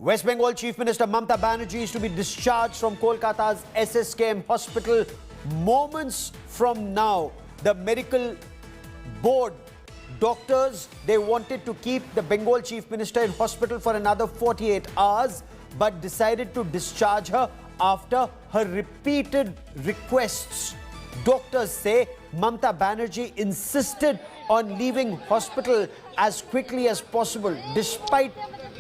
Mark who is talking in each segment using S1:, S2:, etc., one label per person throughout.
S1: West Bengal Chief Minister Mamata Banerjee is to be discharged from Kolkata's SSKM hospital moments from now. The medical board doctors, they wanted to keep the Bengal Chief Minister in hospital for another 48 hours but decided to discharge her after her repeated requests. Doctors say Mamata Banerjee insisted on leaving hospital as quickly as possible despite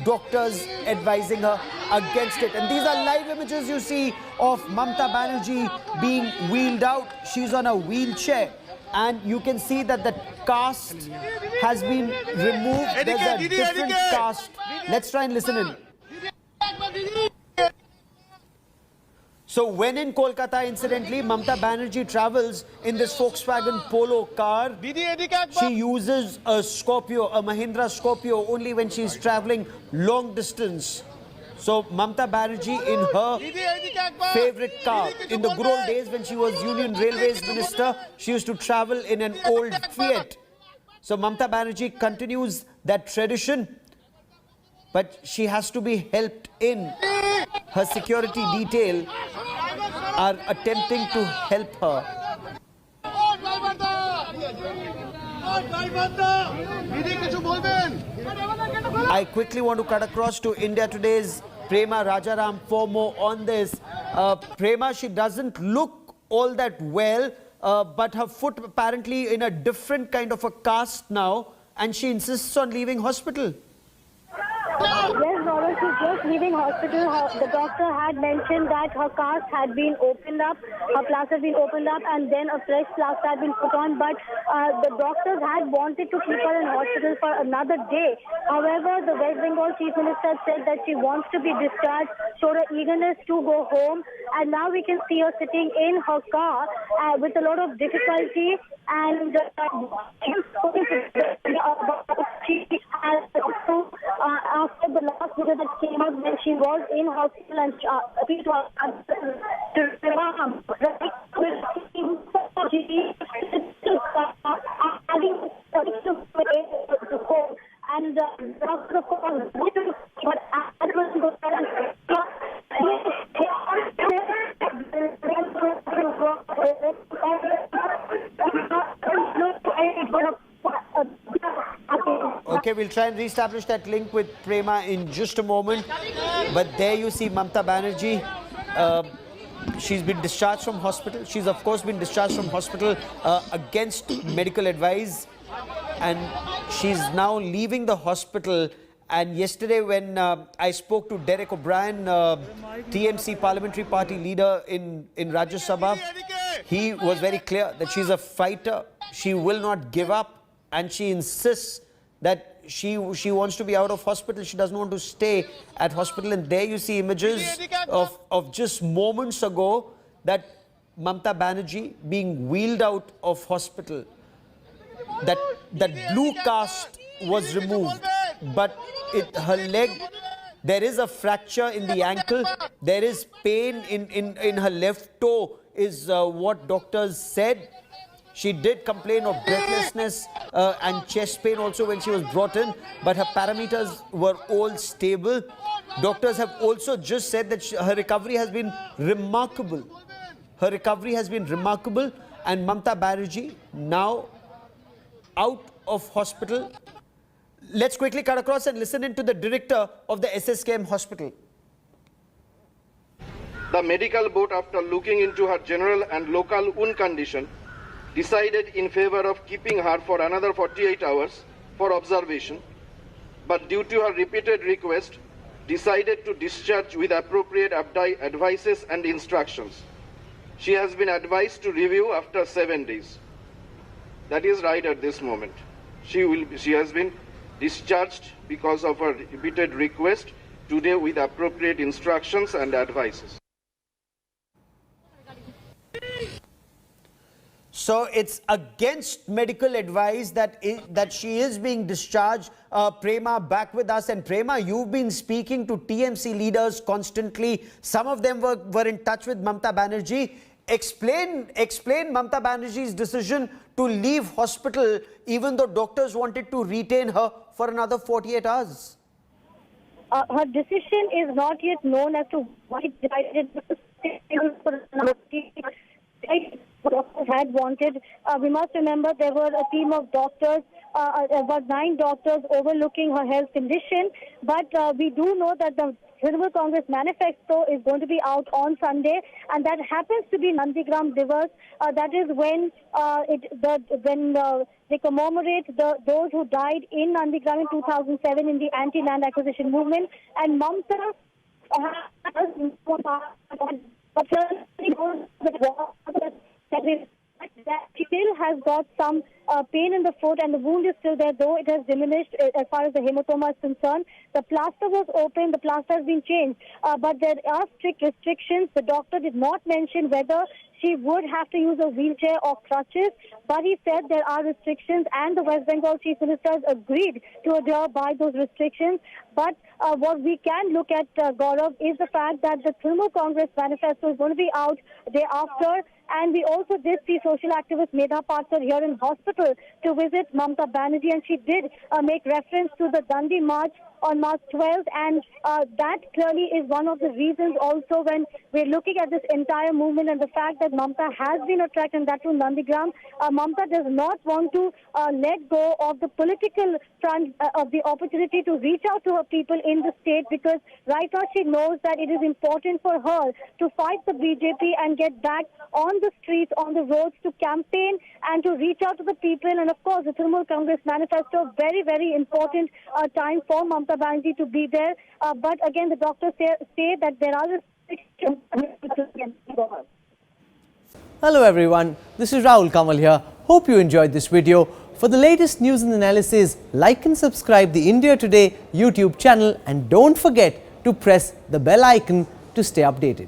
S1: doctors advising her against it. And these are live images you see of Mamata Banerjee being wheeled out. She's on a wheelchair and you can see that the cast has been removed. There's a different cast. Let's try and listen in. So when in Kolkata, incidentally, Mamata Banerjee travels in this Volkswagen Polo car. She uses a Scorpio, a Mahindra Scorpio, only when she's traveling long distance. So Mamata Banerjee in her favorite car. In the good old days when she was Union Railways Minister, she used to travel in an old Fiat. So Mamata Banerjee continues that tradition, but she has to be helped in. Her security detail are attempting to help her. I quickly want to cut across to India Today's Prema Rajaram for more on this. Prema, she doesn't look all that well, but her foot apparently in a different kind of a cast now, and she insists on leaving hospital.
S2: Yes, Robert, she's just leaving hospital. The doctor had mentioned that her cast had been opened up, her plaster had been opened up, and then a fresh plaster had been put on. But the doctors had wanted to keep her in hospital for another day. However, the West Bengal Chief Minister said that she wants to be discharged, showed her eagerness to go home, and now we can see her sitting in her car with a lot of difficulty. And she has also, after the last video that came out when she was in hospital and appealed to and doctor of course
S1: Okay, we'll try and reestablish that link with Prema in just a moment. But there you see Mamata Banerjee. She's been discharged from hospital. She's of course been discharged from hospital against medical advice. And she's now leaving the hospital. And yesterday when I spoke to Derek O'Brien, TMC Parliamentary Party leader in Rajya Sabha, he was very clear that she's a fighter. She will not give up. And she insists that she wants to be out of hospital. She doesn't want to stay at hospital. And there you see images of just moments ago that Mamata Banerjee being wheeled out of hospital. That blue cast was removed, but her leg, there is a fracture in the ankle. There is pain in her left toe is what doctors said. She did complain of breathlessness and chest pain also when she was brought in, but her parameters were all stable. Doctors have also just said that her recovery has been remarkable. Her recovery has been remarkable, and Mamata Banerjee now out of hospital. Let's quickly cut across and listen in to the director of the SSKM hospital.
S3: The medical board, after looking into her general and local wound condition, decided in favor of keeping her for another 48 hours for observation, but due to her repeated request, decided to discharge with appropriate advices and instructions. She has been advised to review after 7 days. That is right at this moment. She has been discharged because of her repeated request today with appropriate instructions and advices.
S1: So it's against medical advice that she is being discharged. Prema, back with us. And Prema, you've been speaking to TMC leaders constantly. Some of them were in touch with Mamata Banerjee. Explain Mamata Banerjee's decision to leave hospital even though doctors wanted to retain her for another 48 hours.
S2: Her decision is not yet known as to why it decided had wanted. We must remember there were a team of doctors, about 9 doctors overlooking her health condition. But we do know that the Trinamool Congress manifesto is going to be out on Sunday, and that happens to be Nandigram Divas. That is when they commemorate those who died in Nandigram in 2007 in the anti-land acquisition movement. And Mamata she still has got some pain in the foot, and the wound is still there, though it has diminished as far as the hematoma is concerned. The plaster was open, the plaster has been changed, but there are strict restrictions. The doctor did not mention whether she would have to use a wheelchair or crutches, but he said there are restrictions, and the West Bengal Chief Minister has agreed to adhere by those restrictions. But what we can look at, Gaurav, is the fact that the Trinamool Congress manifesto is going to be out day after. And we also did see social activist Medha Patkar here in hospital to visit Mamata Banerjee, and she did make reference to the Dandi March on March 12th, and that clearly is one of the reasons also when we're looking at this entire movement and the fact that Mamata has been attracted, and that to Nandigram. Mamata does not want to let go of the political front of the opportunity to reach out to her people in the state, because right now she knows that it is important for her to fight the BJP and get back on the streets, on the roads, to campaign and to reach out to the people. And of course, the Trinamool Congress manifesto, very, very important time for Mamata Banerjee to be there. But again, the doctors say that there are restrictions.
S4: Hello everyone, this is Rahul Kamal here. Hope you enjoyed this video. For the latest news and analysis, like and subscribe the India Today YouTube channel, and don't forget to press the bell icon to stay updated.